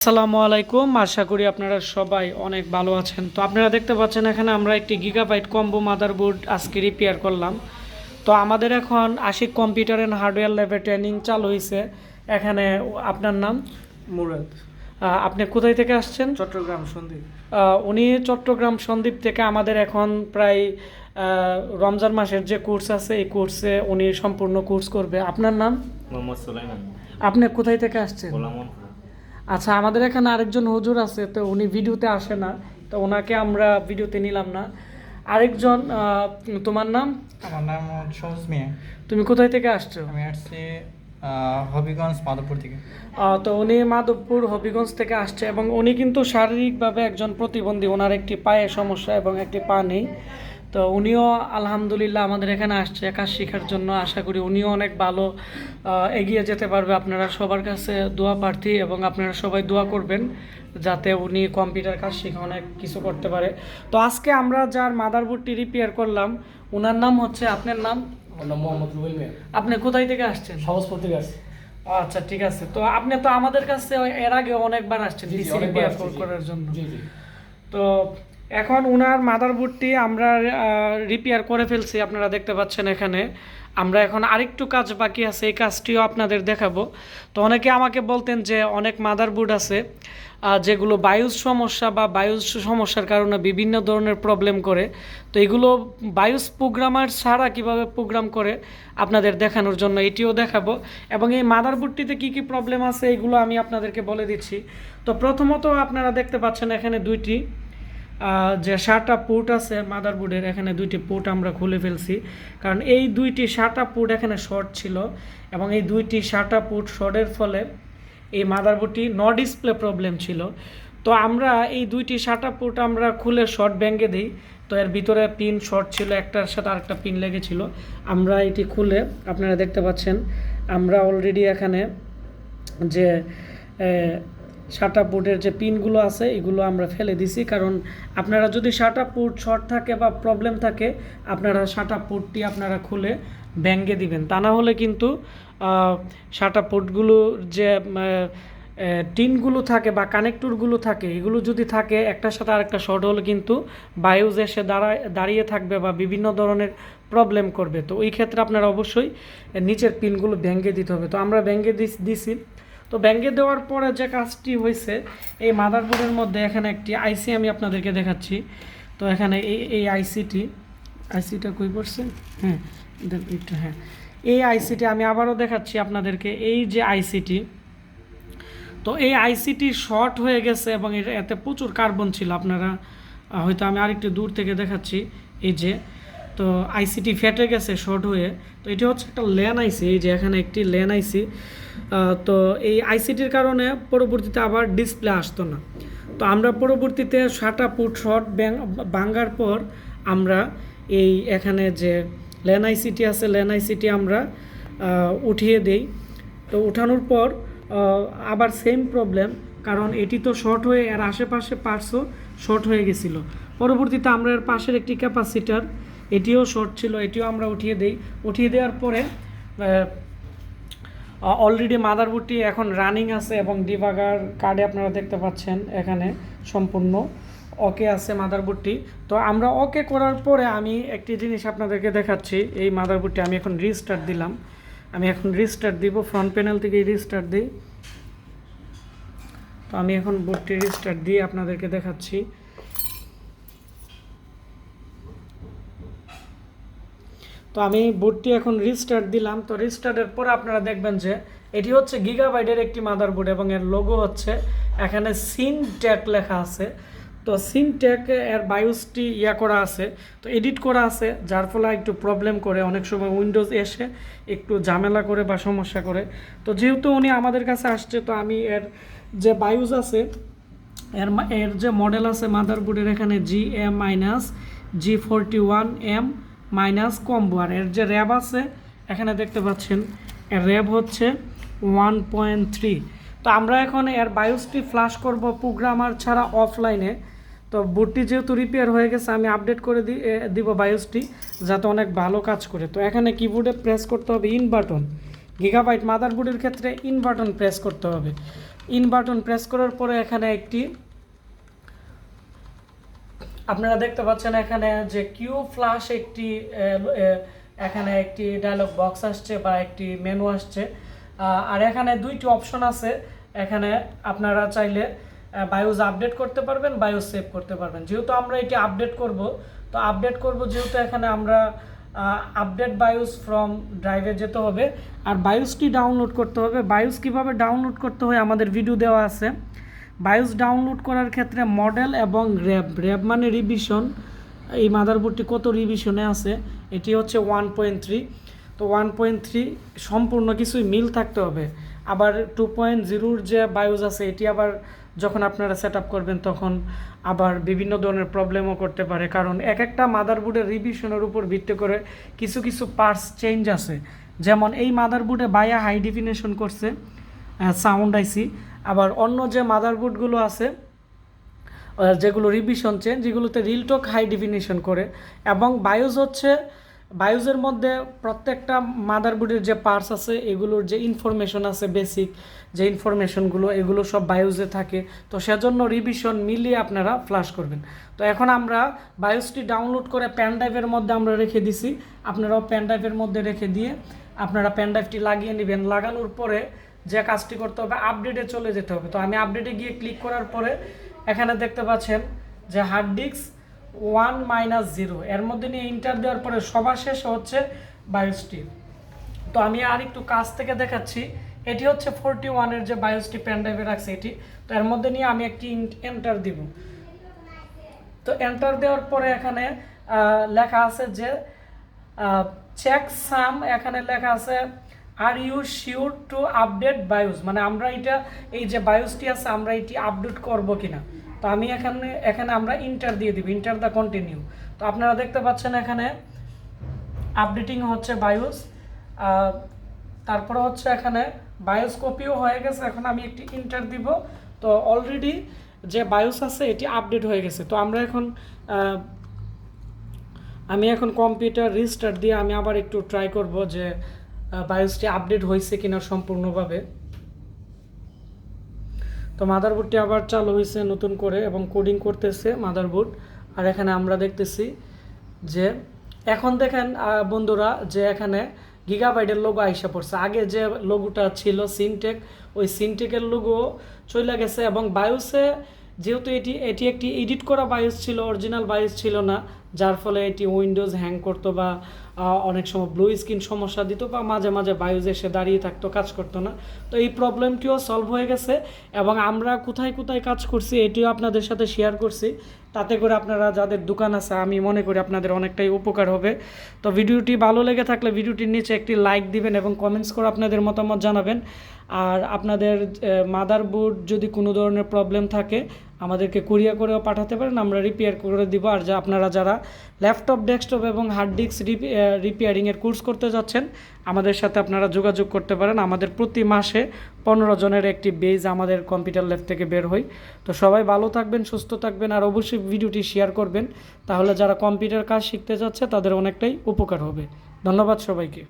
আসসালামু আলাইকুম, আশা করি আপনারা সবাই অনেক ভালো আছেন। তো আপনারা দেখতে পাচ্ছেন এখানে আমরা একটি গিগাবাইট কম্বো মাদারবোর্ড আজকে রিপেয়ার করলাম। তো আমাদের এখন আশিক কম্পিউটার অ্যান্ড হার্ডওয়্যার ল্যাবে ট্রেনিং চালু হয়েছে। এখানে আপনার নাম? মুরাদ। আপনি কোথায় থেকে আসছেন? চট্টগ্রাম সন্দ্বীপ। উনি চট্টগ্রাম সন্দ্বীপ থেকে আমাদের এখন প্রায় রমজান মাসের যে কোর্স আছে এই কোর্সে উনি সম্পূর্ণ কোর্স করবে। আপনার নাম? মোহাম্মদ সুলাইমান। আপনি কোথায় থেকে আসছেন? গোলামন। আচ্ছা, আমাদের এখানে আরেকজন হুজুর আছে, তো উনি ভিডিওতে আসে না, তো ওনাকে আমরা ভিডিওতে নিলাম না। আরেকজন, তোমার নাম? আমার নাম সহজ মিয়া। তুমি কোথায় থেকে আসছো? আমি আসছি হবিগঞ্জ মাধবপুর থেকে। তো উনি মাধবপুর হবিগঞ্জ থেকে আসছে এবং উনি কিন্তু শারীরিকভাবে একজন প্রতিবন্ধী। ওনার একটি পায়ে সমস্যা এবং একটি পা নেই। তো উনিও আলহামদুলিল্লাহ আমাদের এখানে আসছে কাজ শেখার জন্য। আশা করি উনিও অনেক ভালো এগিয়ে যেতে পারবে। আপনারা সবার কাছে দোয়া প্রার্থী এবং আপনারা সবাই দোয়া করবেন যাতে উনি কম্পিউটার কাজ শিখে অনেক কিছু করতে পারে। তো আজকে আমরা যার মাদারবোর্ডটি রিপেয়ার করলাম ওনার নাম হচ্ছে, আপনার নাম? আমার নাম মোহাম্মদ রুবেল মিয়া। আপনি কোথায় থেকে আসছেন? সহজপুর থেকে আসছি। আচ্ছা, ঠিক আছে। তো আপনি তো আমাদের কাছে এর আগে অনেকবার আসছেন পিসি রিপেয়ার করার জন্য। তো এখন ওনার মাদারবোর্ডটি আমরা রিপেয়ার করে ফেলছি, আপনারা দেখতে পাচ্ছেন। এখানে আমরা এখন আরেকটু কাজ বাকি আছে, এই কাজটিও আপনাদের দেখাবো। তো অনেকে আমাকে বলতেন যে অনেক মাদারবোর্ড আছে যেগুলো বায়ুস সমস্যা বা বায়ুস সমস্যার কারণে বিভিন্ন ধরনের প্রবলেম করে। তো এগুলো বায়ুস প্রোগ্রামার ছাড়া কিভাবে প্রোগ্রাম করে আপনাদের দেখানোর জন্য এটিও দেখাবো। এবং এই মাদারবোর্ডটিতে কী কী প্রবলেম আছে এগুলো আমি আপনাদেরকে বলে দিচ্ছি। তো প্রথমত আপনারা দেখতে পাচ্ছেন এখানে দুইটি যে SATA পোর্ট আছে মাদারবোর্ডের, এখানে দুইটি পোর্ট আমরা খুলে ফেলছি, কারণ এই দুইটি SATA পোর্ট এখানে শর্ট ছিল এবং এই দুইটি SATA পোর্ট শর্টের ফলে এই মাদারবোর্ডটি নো ডিসপ্লে প্রবলেম ছিল। তো আমরা এই দুইটি SATA পোর্ট আমরা খুলে শর্ট ব্যাঙ্গে দিই। তো এর ভিতরে পিন শর্ট ছিল, একটার সাথে আরেকটা পিন লেগেছিল। আমরা এটি খুলে আপনারা দেখতে পাচ্ছেন আমরা অলরেডি এখানে যে SATA পোর্টের যে পিনগুলো আছে এগুলো আমরা ফেলে দিছি, কারণ আপনারা যদি SATA পোর্ট শর্ট থাকে বা প্রবলেম থাকে আপনারা SATA পোর্টটি আপনারা খুলে ব্যাঙ্গে দিবেন, তা না হলে কিন্তু SATA পোর্টগুলো যে টিনগুলো থাকে বা কানেক্টরগুলো থাকে এগুলো যদি থাকে একটার সাথে আরেকটা শর্ট হলে কিন্তু বায়ুজ এসে দাঁড়িয়ে থাকবে বা বিভিন্ন ধরনের প্রবলেম করবে। তো ওই ক্ষেত্রে আপনারা অবশ্যই নিচের পিনগুলো ব্যাঙ্গে দিতে হবে। তো আমরা ব্যাঙ্গে দিছি। তো ব্যাঙ্গে দেওয়ার পরে যে কাজটি হয়েছে, এই মাদারবোর্ডের মধ্যে এখানে একটি আইসি আমি আপনাদেরকে দেখাচ্ছি। তো এখানে এই আইসিটা কই পড়ছে? হ্যাঁ, হ্যাঁ, এই আইসিটি আমি আবারও দেখাচ্ছি আপনাদেরকে। এই যে আইসিটি, তো এই আইসিটি শর্ট হয়ে গেছে এবং এতে প্রচুর কার্বন ছিল। আপনারা হয়তো আমি আরেকটু দূর থেকে দেখাচ্ছি। এই যে, তো আইসিটি ফেটে গেছে শর্ট হয়ে। তো এটি হচ্ছে একটা ল্যান আইসি, এই যে এখানে একটি ল্যান আইসি। তো এই আইসিটির কারণে পরবর্তীতে আবার ডিসপ্লে আসতো না। তো আমরা পরবর্তীতে SATA পোর্ট শর্ট ভাঙার পর আমরা এই এখানে যে ল্যান আইসিটি আছে ল্যান আইসিটি আমরা উঠিয়ে দেই। তো উঠানোর পর আবার সেম প্রবলেম, কারণ এটি তো শর্ট হয়ে এর আশেপাশে পার্টসও শর্ট হয়ে গেছিলো। পরবর্তীতে আমরা এর পাশের একটি ক্যাপাসিটার, এটিও শর্ট ছিল, এটিও আমরা উঠিয়ে দেই। উঠিয়ে দেওয়ার পরে অলরেডি মাদারবোর্ডটি এখন রানিং আছে এবং ডিবাগার কার্ডে আপনারা দেখতে পাচ্ছেন এখানে সম্পূর্ণ ওকে আছে মাদারবোর্ডটি। তো আমরা ওকে করার পরে আমি একটি জিনিস আপনাদেরকে দেখাচ্ছি। এই মাদারবোর্ডটি আমি এখন রিস্টার্ট দিলাম, আমি এখন রিস্টার্ট দিব, ফ্রন্ট প্যানেল থেকে রিস্টার্ট দিই। তো আমি এখন বোর্ডটি রিস্টার্ট দিয়ে আপনাদেরকে দেখাচ্ছি। তো আমি বোর্ডটি এখন রিস্টার্ট দিলাম। তো রিস্টার্টের পরে আপনারা দেখবেন যে এটি হচ্ছে গিগাবাইটের একটি মাদারবোর্ড এবং এর লোগো হচ্ছে এখানে সিনট্যাক লেখা আছে। তো সিনট্যাক এর বায়োসটি করা আছে, তো এডিট করা আছে, যার ফলে একটু প্রবলেম করে, অনেক সময় উইন্ডোজ এসে একটু ঝামেলা করে বা সমস্যা করে। তো যেহেতু উনি আমাদের কাছে আসছে, তো আমি এর যে বায়োস আছে এর যে মডেল আছে মাদারবোর্ডের এখানে GM-G41M মাইনাস কম্বো, আর এর যে র্যাব আছে এখানে দেখতে পাচ্ছেন এর র্যাব হচ্ছে 1.3। তো আমরা এখন এর বায়োসটি ফ্ল্যাশ করব প্রোগ্রামার ছাড়া অফলাইনে। তো বোর্ডটি যেহেতু রিপেয়ার হয়ে গেছে আমি আপডেট করে দিব বায়োসটি যাতে অনেক ভালো কাজ করে। তো এখানে কিবোর্ডে প্রেস করতে হবে ইন বাটন, গিগাবাইট মাদারবোর্ডের ক্ষেত্রে ইন বাটন প্রেস করতে হবে। ইন বাটন প্রেস করার পরে এখানে একটি আপনারা দেখতে পাচ্ছেন এখানে যে কিউ ফ্ল্যাশ একটি এখানে একটি ডায়লগ বক্স আসছে বা একটি মেনু আসছে। আর এখানে দুইটি অপশন আছে। এখানে আপনারা চাইলে বায়োস আপডেট করতে পারবেন, বায়োস সেভ করতে পারবেন। যেহেতু আমরা এটি আপডেট করব, তো আপডেট করব যেহেতু এখানে আমরা আপডেট বায়োস ফ্রম ড্রাইভে যেতে হবে। আর বায়োসটি ডাউনলোড করতে হবে। বায়োস কীভাবে ডাউনলোড করতে হয় আমাদের ভিডিও দেওয়া আছে। বায়োস ডাউনলোড করার ক্ষেত্রে মডেল এবং র্যাব মানে রিভিশন, এই মাদারবোর্ডটি কত রিভিশনে আছে, এটি হচ্ছে 1.3। তো 1.3 সম্পূর্ণ কিছুই মিল থাকতে হবে। আবার 2.0 যে বায়োস আছে এটি আবার যখন আপনারা সেট আপ করবেন তখন আবার বিভিন্ন ধরনের প্রবলেমও করতে পারে, কারণ এক একটা মাদারবোর্ডের রিভিশনের উপর ভিত্তি করে কিছু কিছু পার্টস চেঞ্জ আছে। যেমন এই মাদারবোর্ডে বায়া হাই ডেফিনেশন করছে সাউন্ড আইসি, আবার অন্য যে মাদারবোর্ডগুলো আছে যেগুলো রিভিশন চেঞ্জ, যেগুলোতে রিলটক হাই ডেফিনেশন করে। এবং বায়োস হচ্ছে বায়োসের মধ্যে প্রত্যেকটা মাদারবোর্ডের যে পার্টস আছে এগুলোর যে ইনফরমেশন আছে, বেসিক যে ইনফরমেশনগুলো এগুলো সব বায়োসে থাকে। তো সেজন্য রিভিশন মিলিয়ে আপনারা ফ্ল্যাশ করবেন। তো এখন আমরা বায়োসটি ডাউনলোড করে প্যান ড্রাইভের মধ্যে আমরা রেখে দিছি। আপনারাও প্যান ড্রাইভের মধ্যে রেখে দিয়ে আপনারা প্যান ড্রাইভটি লাগিয়ে নেবেন। লাগানোর পরে যে কাজটি করতে হবে, আপডেটে চলে যেতে হবে। তো আমি আপডেটে গিয়ে ক্লিক করার পরে এখানে দেখতে পাচ্ছেন যে হার্ড ডিস্ক 1-0 এর মধ্যে নিয়ে ইন্টার দেওয়ার পরে সবার শেষে হচ্ছে বায়োসটি। তো আমি আর একটু কাছ থেকে দেখাচ্ছি। এটি হচ্ছে 41-এর যে বায়োসটি প্যান ড্রাইভে রাখছে এটি। তো এর মধ্যে নিয়ে আমি একটি এন্টার দিব। তো এন্টার দেওয়ার পরে এখানে লেখা আছে যে চেক সাম, এখানে লেখা আছে are you sure to update BIOS, মানে আমরা এটা এই যে বায়োসটি আছে আমরা এটি আপডেট করব কিনা। তো আমি এখানে আমরা ইন্টার দিয়ে দিব, ইন্টার দ্য কন্টিনিউ। তো আপনারা দেখতে পাচ্ছেন এখানে আপডেটিং হচ্ছে বায়োস। তারপরে হচ্ছে এখানে বায়োস কপিও হয়ে গেছে। এখন আমি একটি ইন্টার দিব। তো অলরেডি যে বায়োস আছে এটি আপডেট হয়ে গেছে। তো আমরা এখন আমি এখন কম্পিউটার রিস্টার্ট দিয়ে আমি আবার একটু ট্রাই করব যে বায়োসটি আপডেট হয়েছে কিনা সম্পূর্ণভাবে। তো মাদারবোর্ডটি আবার চালু হয়েছে নতুন করে এবং কোডিং করতেছে মাদারবোর্ড। আর এখানে আমরা দেখতেছি যে এখন দেখেন বন্ধুরা যে এখানে গিগাবাইটের লোগো আইসা পড়ছে। আগে যে লোগোটা ছিল সিনটেক, ওই সিনটেকের লোগো চলে গেছে। এবং বায়োসে যেহেতু এটি একটি এডিট করা বায়োস ছিল, অরিজিনাল বায়োস ছিল না, যার ফলে এটি উইন্ডোজ হ্যাং করতো বা অনেক সময় ব্লু স্ক্রিন সমস্যা দিত বা মাঝে মাঝে বায়োস এসে দাঁড়িয়ে থাকতো, কাজ করতো না। তো এই প্রবলেমটিও সলভ হয়ে গেছে এবং আমরা কোথায় কোথায় কাজ করছি এটিও আপনাদের সাথে শেয়ার করছি। তাতে করে আপনারা যাদের দোকান আছে আমি মনে করি আপনাদের অনেকটাই উপকার হবে। তো ভিডিওটি ভালো লেগে থাকলে ভিডিওটির নিচে একটি লাইক দিবেন এবং কমেন্টস করে আপনাদের মতামত জানাবেন। আর আপনাদের মাদারবোর্ড যদি কোনো ধরনের প্রবলেম থাকে আমাদেরকে কুরিয়ার করেও পাঠাতে পারেন, আমরা রিপেয়ার করে দিব। আর আপনারা যারা ল্যাপটপ, ডেস্কটপ এবং হার্ড ডিস্ক রিপেয়ারিংয়ের কোর্স করতে যাচ্ছেন আমাদের সাথে আপনারা যোগাযোগ করতে পারেন। আমাদের প্রতি মাসে 15 জনের একটি বেজ আমাদের কম্পিউটার ল্যাব থেকে বের হয়। তো সবাই ভালো থাকবেন, সুস্থ থাকবেন আর অবশ্যই ভিডিওটি শেয়ার করবেন, তাহলে যারা কম্পিউটার কাজ শিখতে যাচ্ছে তাদের অনেকটাই উপকার হবে। ধন্যবাদ সবাইকে।